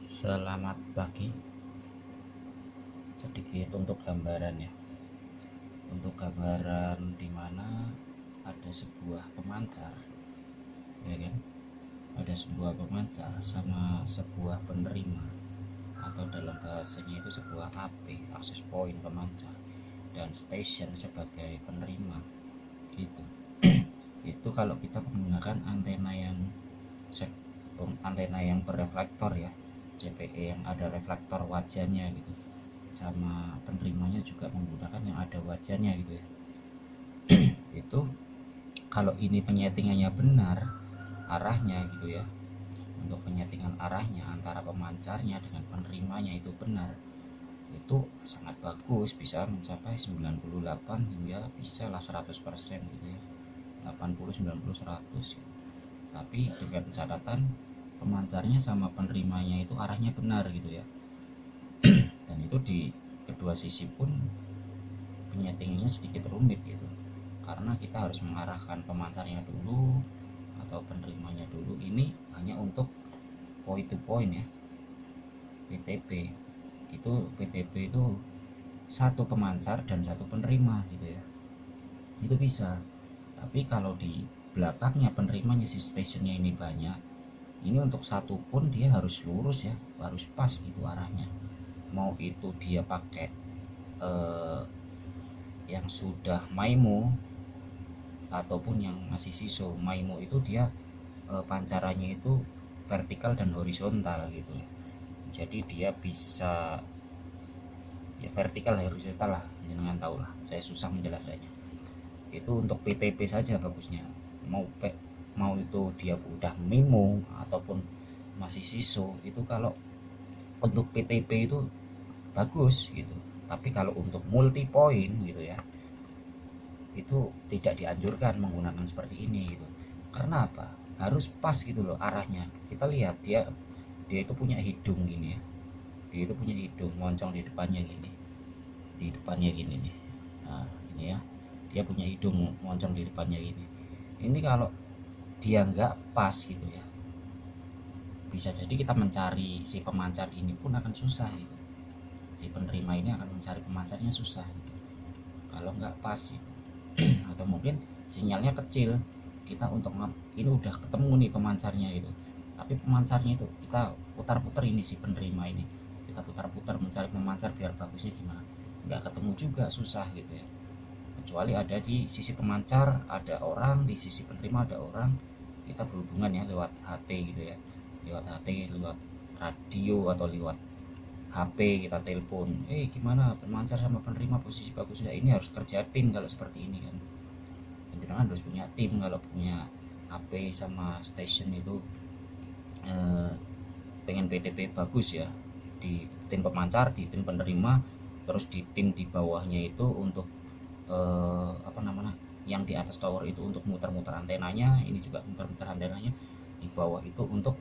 Selamat pagi. Sedikit untuk gambaran ya. Untuk gambaran di mana ada sebuah pemancar, ya kan? Ada sebuah pemancar sama sebuah penerima, atau dalam bahasanya itu sebuah AP, akses point pemancar, dan station sebagai penerima, gitu. Itu kalau kita menggunakan antena yang berreflektor ya, CPE yang ada reflektor wajahnya gitu, sama penerimanya juga menggunakan yang ada wajahnya gitu ya. Itu kalau ini penyetingannya benar, arahnya gitu ya, untuk penyetingan arahnya antara pemancarnya dengan penerimanya itu benar, itu sangat bagus, bisa mencapai 98 hingga bisa lah 100% gitu ya, 80, 90, 100 gitu. Tapi dengan catatan pemancarnya sama penerimanya itu arahnya benar gitu ya. Dan itu di kedua sisi pun penyetingannya sedikit rumit gitu, karena kita harus mengarahkan pemancarnya dulu atau penerimanya dulu. Ini hanya untuk point to point ya, PTP. PTP itu satu pemancar dan satu penerima gitu ya, itu bisa. Tapi kalau di belakangnya penerimanya si stationnya ini banyak, ini untuk satu pun dia harus lurus ya, harus pas gitu arahnya. Mau itu dia pakai yang sudah MIMO ataupun yang masih siso. MIMO itu dia pancarannya itu vertikal dan horizontal gitu, jadi dia bisa ya vertikal horizontal lah, jangan tahu lah, saya susah menjelaskannya. Itu untuk PTP saja bagusnya. Mau itu dia udah MIMO ataupun masih siso, itu kalau untuk PTP itu bagus gitu. Tapi kalau untuk multi point gitu ya, itu tidak dianjurkan menggunakan seperti ini gitu. Karena apa? Harus pas gitu loh arahnya. Kita lihat dia itu punya hidung gini ya, dia itu punya hidung moncong di depannya gini, nih. Nah ini ya, dia punya hidung moncong di depannya gini. Ini kalau dia nggak pas gitu ya, bisa jadi kita mencari si pemancar ini pun akan susah gitu. Si penerima ini akan mencari pemancarnya susah gitu, kalau nggak pas gitu. Atau mungkin sinyalnya kecil, kita untuk ini udah ketemu nih pemancarnya itu, tapi pemancarnya itu kita putar-putar, ini si penerima ini kita putar-putar mencari pemancar biar bagusnya gimana, nggak ketemu juga, susah gitu ya. Kecuali ada di sisi pemancar ada orang, di sisi penerima ada orang, kita berhubungan ya lewat HT gitu ya, lewat HT, lewat radio atau lewat HP kita telepon, gimana pemancar sama penerima posisi bagus ya. Ini harus kerja tim kalau seperti ini kan. Jangan harus punya tim kalau punya HP sama station itu, eh, pengen PTP bagus ya, di tim pemancar, di tim penerima, terus di tim di bawahnya itu untuk apa namanya, yang di atas tower itu untuk muter-muter antenanya, ini juga muter-muter antenanya, di bawah itu untuk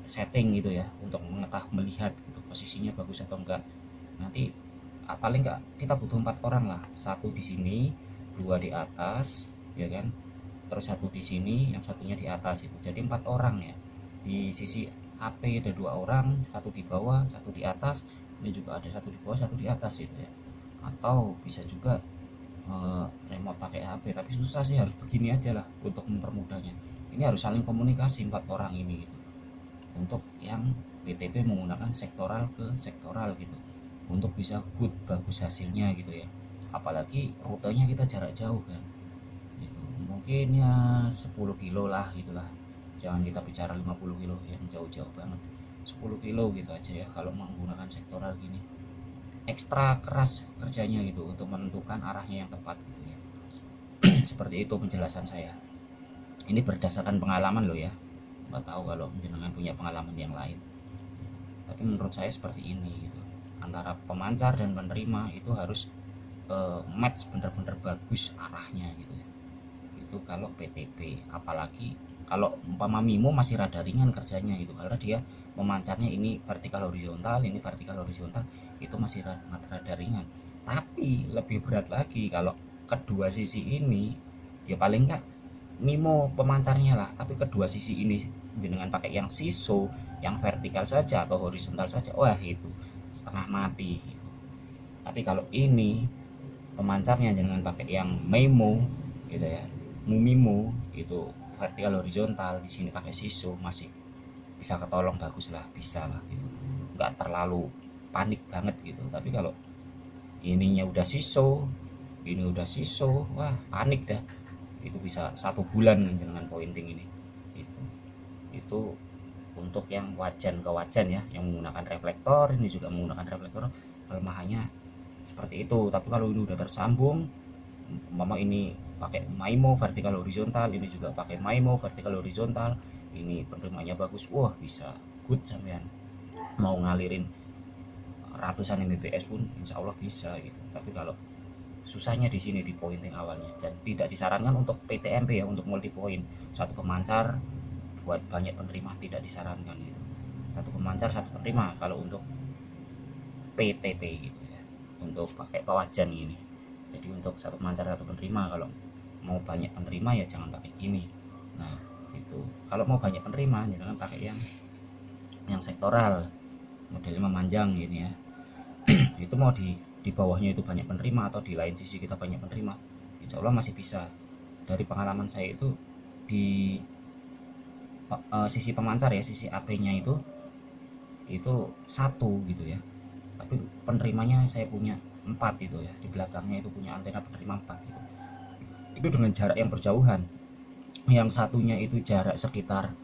setting gitu ya, untuk melihat gitu, posisinya bagus atau enggak. Nanti paling enggak kita butuh 4 orang lah, satu di sini, dua di atas ya kan, terus satu di sini, yang satunya di atas itu, jadi 4 orang ya. Di sisi HP ada 2 orang, satu di bawah satu di atas, ini juga ada satu di bawah satu di atas itu ya. Atau bisa juga remote pakai HP, tapi susah sih, harus begini aja lah untuk mempermudahnya. Ini harus saling komunikasi 4 orang ini gitu, untuk yang BTP menggunakan sektoral ke sektoral gitu, untuk bisa good bagus hasilnya gitu ya. Apalagi rutenya kita jarak jauh kan gitu. Mungkin ya 10 kilo lah gitulah, jangan kita bicara 50 kilo yang jauh-jauh banget, 10 kilo gitu aja ya kalau menggunakan sektoral gini. Ekstra keras kerjanya gitu untuk menentukan arahnya yang tepat gitu ya. Seperti itu penjelasan saya, ini berdasarkan pengalaman loh ya, nggak tahu kalau jenengan punya pengalaman yang lain, tapi menurut saya seperti ini gitu. Antara pemancar dan penerima itu harus match bener-bener bagus arahnya gitu ya. Itu kalau PTP. Apalagi kalau umpama MIMO masih rada ringan kerjanya gitu, karena dia memancarnya ini vertikal horizontal, ini vertikal horizontal, itu masih rada ringan. Tapi lebih berat lagi kalau kedua sisi ini, ya paling enggak MIMO pemancarnya lah, tapi kedua sisi ini jenengan pakai yang siso, yang vertikal saja atau horizontal saja, wah itu setengah mati. Tapi kalau ini pemancarnya jenengan pakai yang MIMO gitu ya, MUMIMO itu vertikal horizontal, di sini pakai siso, masih bisa ketolong, bagus lah, bisa lah gitu, nggak terlalu panik banget gitu. Tapi kalau ininya udah siso, ini udah siso, wah panik dah. Itu bisa 1 bulan dengan pointing ini. Itu untuk yang wajan ke wajan ya, yang menggunakan reflektor. Ini juga menggunakan reflektor, kelemahannya seperti itu. Tapi kalau ini udah tersambung, mama ini pakai MIMO vertikal horizontal, ini juga pakai MIMO vertikal horizontal, ini penerimanya bagus, wah bisa good sampean mau ngalirin ratusan Mbps pun insya Allah bisa gitu. Tapi kalau susahnya di sini di pointing awalnya, dan tidak disarankan untuk PTMP ya, untuk multi point satu pemancar buat banyak penerima, tidak disarankan gitu. Satu pemancar satu penerima kalau untuk PTP gitu ya, untuk pakai pewajan ini. Jadi untuk satu pemancar satu penerima, kalau mau banyak penerima ya jangan pakai gini. Nah itu kalau mau banyak penerima jangan pakai yang sektoral, modelnya memanjang gini ya. Itu mau di bawahnya itu banyak penerima atau di lain sisi kita banyak penerima, insya Allah masih bisa. Dari pengalaman saya itu di sisi pemancar ya, sisi AP nya itu satu gitu ya, tapi penerimanya saya punya 4 itu ya, di belakangnya itu punya antena penerima 4 gitu. Itu dengan jarak yang berjauhan, yang satunya itu jarak sekitar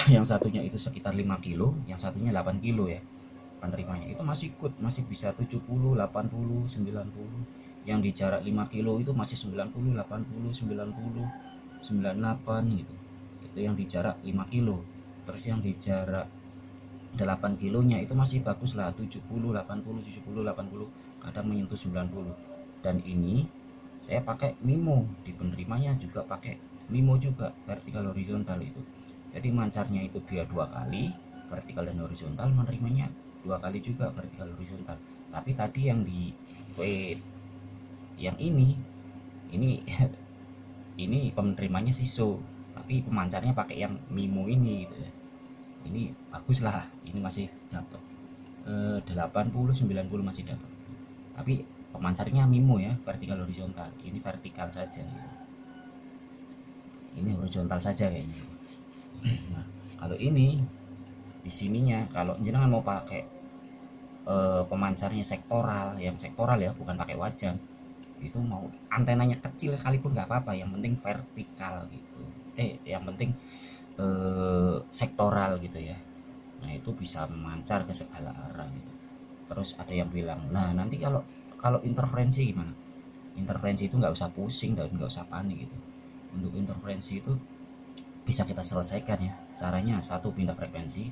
yang satunya itu sekitar 5 kilo, yang satunya 8 kilo ya. Penerimanya itu masih good, masih bisa 70, 80, 90. Yang di jarak 5 kilo itu masih 90, 80, 90, 98 gitu. Itu yang di jarak 5 kilo. Terus yang di jarak 8 kilonya itu masih bagus lah, 70, 80, 70, 80, kadang menyentuh 90. Dan ini saya pakai MIMO, di penerimanya juga pakai MIMO juga, vertikal horizontal itu. Jadi mancarnya itu dia 2 kali vertikal dan horizontal, menerimanya 2 kali juga vertikal horizontal. Tapi tadi yang di yang ini ini penerimanya siso, tapi pemancarnya pakai yang MIMO ini gitu ya. Ini bagus lah, ini masih dapat 80, 90 masih dapat. Tapi pemancarnya MIMO ya, vertikal horizontal. Ini vertikal saja gitu. Ini horizontal saja kayaknya. Nah, kalau ini di sininya, kalau jenengan mau pakai pemancarnya sektoral, yang sektoral ya, bukan pakai wajan, itu mau antenanya kecil sekalipun nggak apa-apa, yang penting vertikal gitu, yang penting sektoral gitu ya. Nah itu bisa memancar ke segala arah gitu. Terus ada yang bilang, nah nanti kalau kalau interferensi gimana? Interferensi itu nggak usah pusing dan nggak usah panik gitu. Untuk interferensi itu bisa kita selesaikan ya. Caranya satu, pindah frekuensi.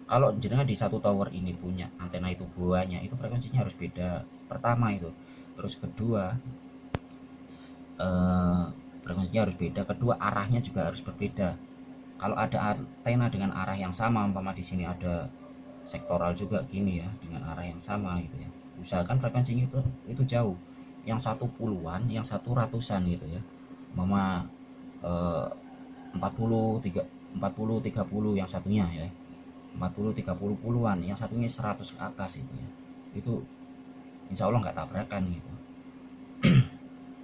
Kalau jenengan di satu tower ini punya antena itu buahnya, itu frekuensinya harus beda. Pertama itu. Terus kedua, frekuensinya harus beda. Kedua, arahnya juga harus berbeda. Kalau ada antena dengan arah yang sama, umpama di sini ada sektoral juga gini ya, dengan arah yang sama gitu ya, usahakan frekuensinya itu jauh. Yang satu puluhan, yang satu ratusan gitu ya. Mama 40 30 yang satunya ya, 40 30 puluhan, yang satunya 100 ke atas itu ya. Itu insya Allah nggak tabrakan gitu.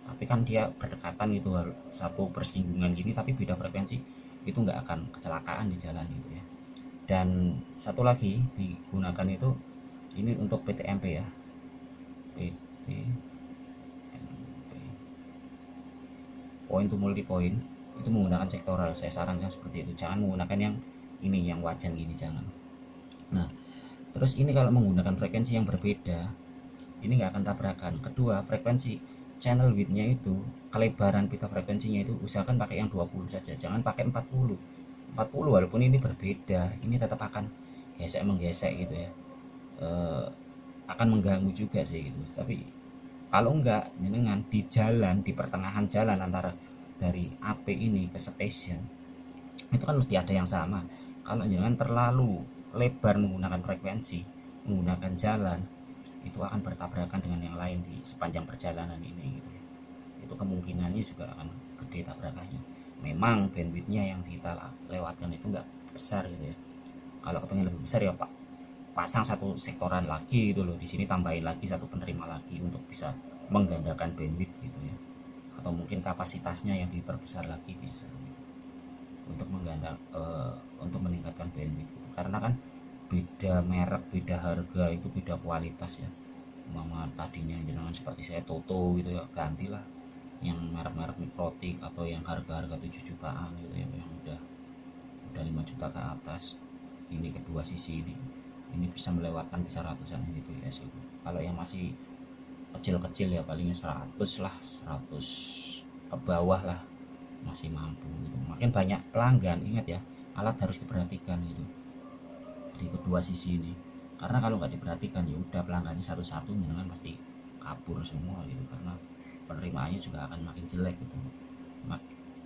Tapi kan dia berdekatan gitu, satu persinggungan gini tapi beda frekuensi, itu nggak akan kecelakaan di jalan gitu ya. Dan satu lagi digunakan itu, ini untuk PTMP ya, PTMP, point to multi point, itu menggunakan sektoral. Saya sarankan seperti itu, jangan menggunakan yang ini, yang wajan gini, jangan. Nah terus ini kalau menggunakan frekuensi yang berbeda, ini nggak akan tabrakan. Kedua, frekuensi channel widthnya itu, kelebaran pita frekuensinya itu usahakan pakai yang 20 saja, jangan pakai 40. 40 walaupun ini berbeda, ini tetap akan gesek menggesek gitu ya, akan mengganggu juga sih gitu. Tapi kalau enggak, dengan di jalan, di pertengahan jalan antara dari AP ini ke station, itu kan mesti ada yang sama. Kalau jangan terlalu lebar menggunakan frekuensi, menggunakan jalan, itu akan bertabrakan dengan yang lain di sepanjang perjalanan ini gitu. itu kemungkinannya juga akan gede tabrakannya. Memang bandwidthnya yang kita lewatkan itu nggak besar gitu ya. Kalau kepengen lebih besar ya Pak, pasang satu sektoran lagi gitu loh, di sini tambahin lagi satu penerima lagi untuk bisa menggandakan bandwidth gitu ya, atau mungkin kapasitasnya yang diperbesar lagi bisa untuk untuk meningkatkan bandwidth gitu. Karena kan beda merek, beda harga itu beda kualitas ya. Mama tadinya jenengan seperti saya Toto gitu ya, gantilah yang merek-merek mikrotik atau yang harga-harga 7 jutaan gitu ya, yang udah 5 juta ke atas. Ini kedua sisi ini bisa melewatkan bisa ratusan Mbps itu. Kalau yang masih kecil-kecil ya palingnya 100 lah, 100 ke bawah lah masih mampu gitu. Makin banyak pelanggan, ingat ya, alat harus diperhatikan gitu di kedua sisi ini. Karena kalau nggak diperhatikan ya udah pelanggannya satu-satu kan pasti kabur semua gitu, karena penerimaannya juga akan makin jelek gitu.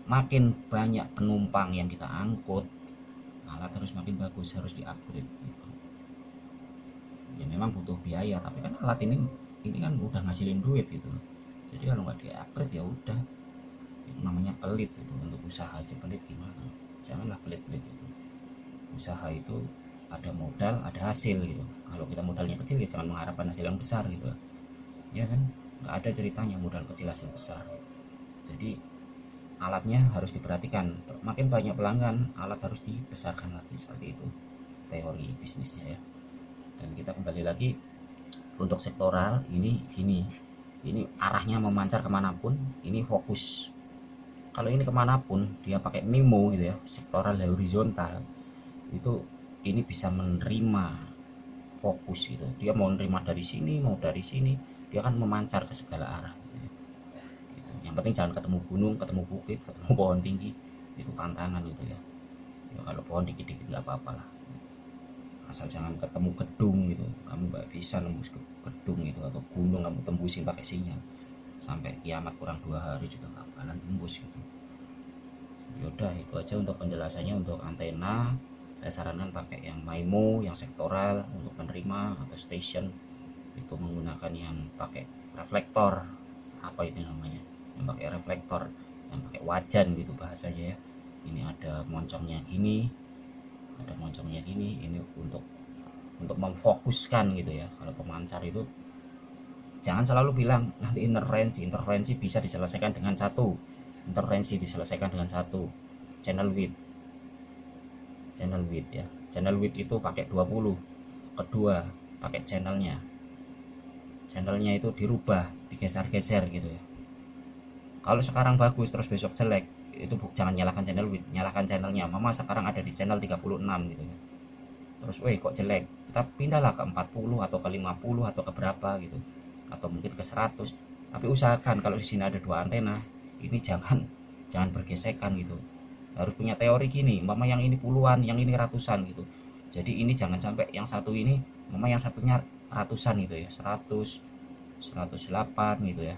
Makin banyak penumpang yang kita angkut, alat harus makin bagus, harus di-upgrade gitu. Ya memang butuh biaya, tapi kan alat ini kan udah ngasilin duit gitu. Jadi kalau nggak di-upgrade ya udah, itu namanya pelit gitu. Untuk usaha aja pelit gimana? Janganlah pelit-pelit itu. Usaha itu ada modal, ada hasil gitu. Kalau kita modalnya kecil ya jangan mengharapkan hasil yang besar gitu. Ya kan? Nggak ada ceritanya modal kecil hasil besar. Jadi alatnya harus diperhatikan. Makin banyak pelanggan, alat harus dibesarkan lagi, seperti itu teori bisnisnya ya. Dan kita kembali lagi untuk sektoral ini gini, ini arahnya memancar kemanapun, ini fokus. Kalau ini kemanapun dia pakai MIMO gitu ya, sektoral horizontal, itu ini bisa menerima fokus gitu. Dia mau menerima dari sini, mau dari sini, dia akan memancar ke segala arah gitu ya. Gitu. Yang penting jangan ketemu gunung, ketemu bukit, ketemu pohon tinggi, itu pantangan gitu ya. Ya kalau pohon dikit-dikit nggak apa-apa lah, asal jangan ketemu gedung gitu. Kamu nggak bisa nembus ke gedung itu, atau gunung kamu tembusin pakai sinyal, sampai kiamat kurang 2 hari juga nggak bakalan tembus gitu. Yaudah itu aja untuk penjelasannya. Untuk antena saya sarankan pakai yang MIMO, yang sektoral untuk penerima, atau station itu menggunakan yang pakai reflektor, apa itu namanya, yang pakai reflektor, yang pakai wajan gitu bahasanya ya. Ini ada moncongnya gini, ada moncongnya gini, ini untuk memfokuskan gitu ya. Kalau pemancar itu jangan selalu bilang nanti interferensi bisa diselesaikan dengan satu, channel width. Ya, channel width itu pakai 20. Kedua, pakai channelnya itu dirubah, digeser-geser gitu ya. Kalau sekarang bagus terus besok jelek, itu jangan nyalakan channel width, nyalakan channelnya. Mama sekarang ada di channel 36 gitu ya, terus kok jelek, kita pindahlah ke 40 atau ke 50 atau ke berapa gitu, atau mungkin ke 100. Tapi usahakan kalau di sini ada 2 antena, ini jangan bergesekan gitu. Harus punya teori gini, mama yang ini puluhan, yang ini ratusan gitu. Jadi ini jangan sampai yang satu ini, mama yang satunya ratusan gitu ya, 100, 108 gitu ya.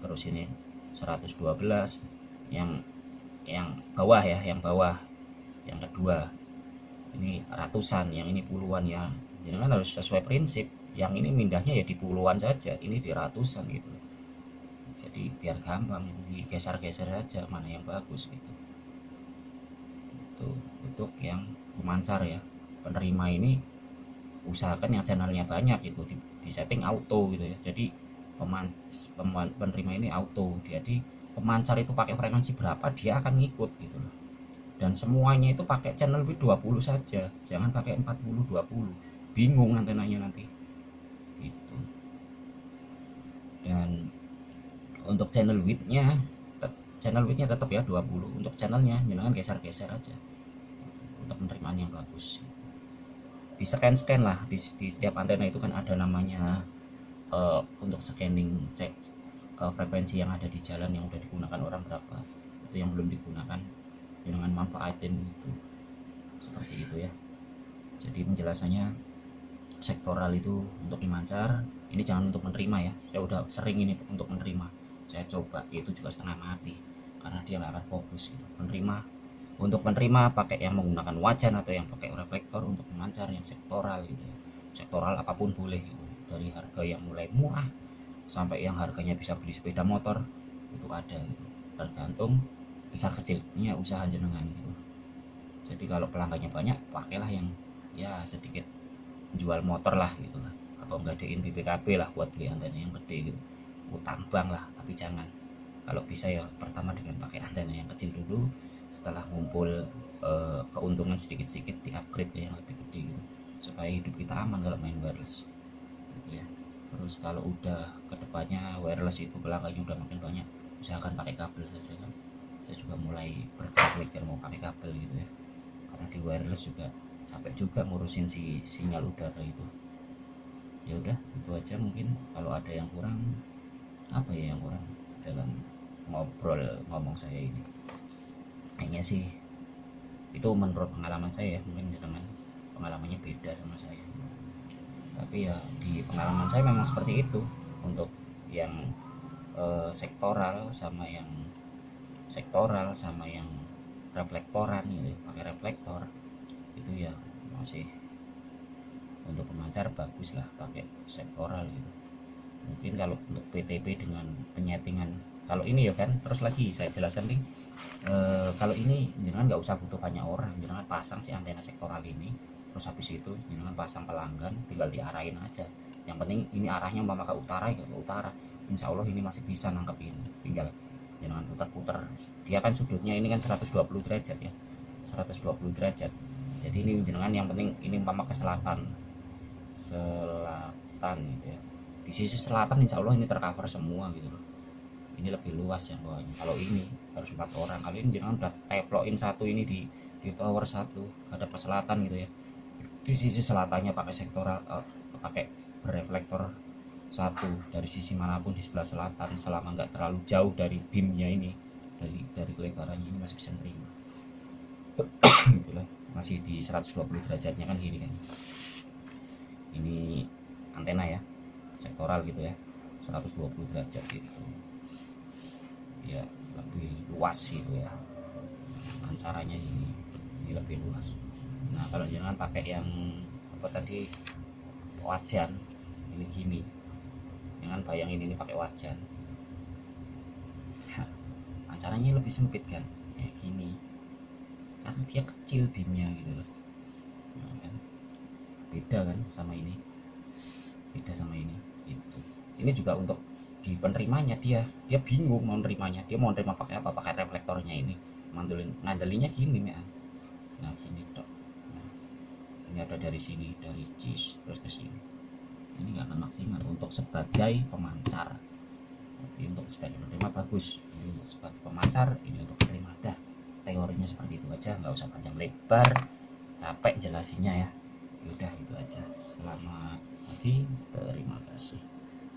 Terus ini 112, yang bawah ya, yang kedua ini ratusan, yang ini puluhan ya. Jadi kan harus sesuai prinsip, yang ini mindahnya ya di puluhan saja, ini di ratusan gitu. Jadi biar gampang digeser-geser saja mana yang bagus gitu. Itu untuk yang pemancar ya. Penerima ini usahakan yang channelnya banyak gitu, di setting auto gitu ya. Jadi penerima ini auto, jadi pemancar itu pakai frekuensi berapa dia akan ngikut gitu loh. Dan semuanya itu pakai channel width 20 saja, jangan pakai 40 20, bingung antenanya nanti gitu. Dan untuk channel widthnya tetap ya 20, untuk channelnya jangan geser-geser aja untuk penerimaan yang bagus. Di scan lah di setiap antena itu kan ada namanya untuk scanning, cek frekuensi yang ada di jalan yang udah digunakan orang berapa, itu yang belum digunakan dengan manfaatin itu, seperti itu ya. Jadi penjelasannya sektoral itu untuk pemancar, ini jangan untuk menerima ya. Saya udah sering ini untuk menerima, saya coba itu juga setengah mati karena dia nggak akan fokus gitu. Untuk penerima pakai yang menggunakan wajan atau yang pakai reflektor. Untuk pemancar yang sektoral gitu ya. Sektoral apapun boleh gitu, dari harga yang mulai murah sampai yang harganya bisa beli sepeda motor, itu ada gitu. Tergantung besar kecilnya usaha jenengan gitu. Jadi kalau pelanggannya banyak, pakailah yang ya sedikit jual motor lah gitu lah, atau nggadein BPKB lah buat beli antena yang gede gitu, utang bank lah. Tapi jangan, kalau bisa ya pertama dengan pakai antena yang kecil dulu, setelah ngumpul keuntungan sedikit-sedikit di upgrade ke yang lebih gede gitu, supaya hidup kita aman kalau main wireless gitu ya. Terus kalau udah kedepannya wireless itu pelanggannya udah makin banyak, usahakan pakai kabel saja kan. Saya juga mulai berpikir mau pakai kabel gitu ya, karena di wireless juga capek juga ngurusin si sinyal udara itu. Ya udah, itu aja mungkin. Kalau ada yang kurang, apa ya yang kurang dalam ngomong saya ini, kayaknya sih itu menurut pengalaman saya ya, mungkin dengan pengalamannya beda sama saya, tapi ya di pengalaman saya memang seperti itu. Untuk yang sektoral sama yang reflektoran gitu, pakai reflektor itu ya masih untuk pemancar bagus lah pakai sektoral gitu. Mungkin kalau untuk PTB dengan penyetingan, kalau ini ya kan, terus lagi saya jelaskan nih, kalau ini jangan nggak usah butuh banyak orang, jangan pasang si antena sektoral ini, terus habis itu jangan pasang pelanggan, tinggal diarahin aja. Yang penting ini arahnya umpama ke utara ya ke utara, insya Allah ini masih bisa nangkep ini. Tinggal jangan putar-putar, dia kan sudutnya ini kan 120 derajat ya, 120 derajat. Jadi ini jangan, yang penting ini umpama ke selatan gitu ya, di sisi selatan insya Allah ini tercover semua gitu loh. Ini lebih luas yang bawahnya. Kalau ini harus 4 orang, kali ini jangan udah teplokin satu ini di tower satu ada ke selatan gitu ya, di sisi selatannya pakai sektoral, pakai bereflektor satu dari sisi manapun di sebelah selatan, selama nggak terlalu jauh dari beamnya ini, dari kelebarannya ini masih bisa nerima gitu lah. Masih di 120 derajatnya kan gini kan, ini antena ya sektoral gitu ya, 120 derajat gitu ya, lebih luas gitu ya pancarannya, ini lebih luas. Nah kalau jangan pakai yang apa tadi, wajan, ini gini, jangan bayangin ini pakai wajan, pancarannya lebih sempit kan kayak gini, karena dia kecil beamnya gitu loh. Nah, kan beda kan sama ini, beda sama ini gitu. Ini juga untuk di penerimanya, dia bingung mau nerimanya, dia mau nerima pakai apa, pakai reflektornya ini, ngandelinya gini ya. Nah gini dok, nah, ini ada dari sini, dari cis terus ke sini, ini nggak akan maksimal untuk sebagai pemancar. Tapi untuk sebagai penerima bagus, ini untuk sebagai pemancar, ini untuk penerima. Dah, teorinya seperti itu aja, nggak usah panjang lebar, capek jelasinnya ya. Udah itu aja. Selamat pagi, terima kasih.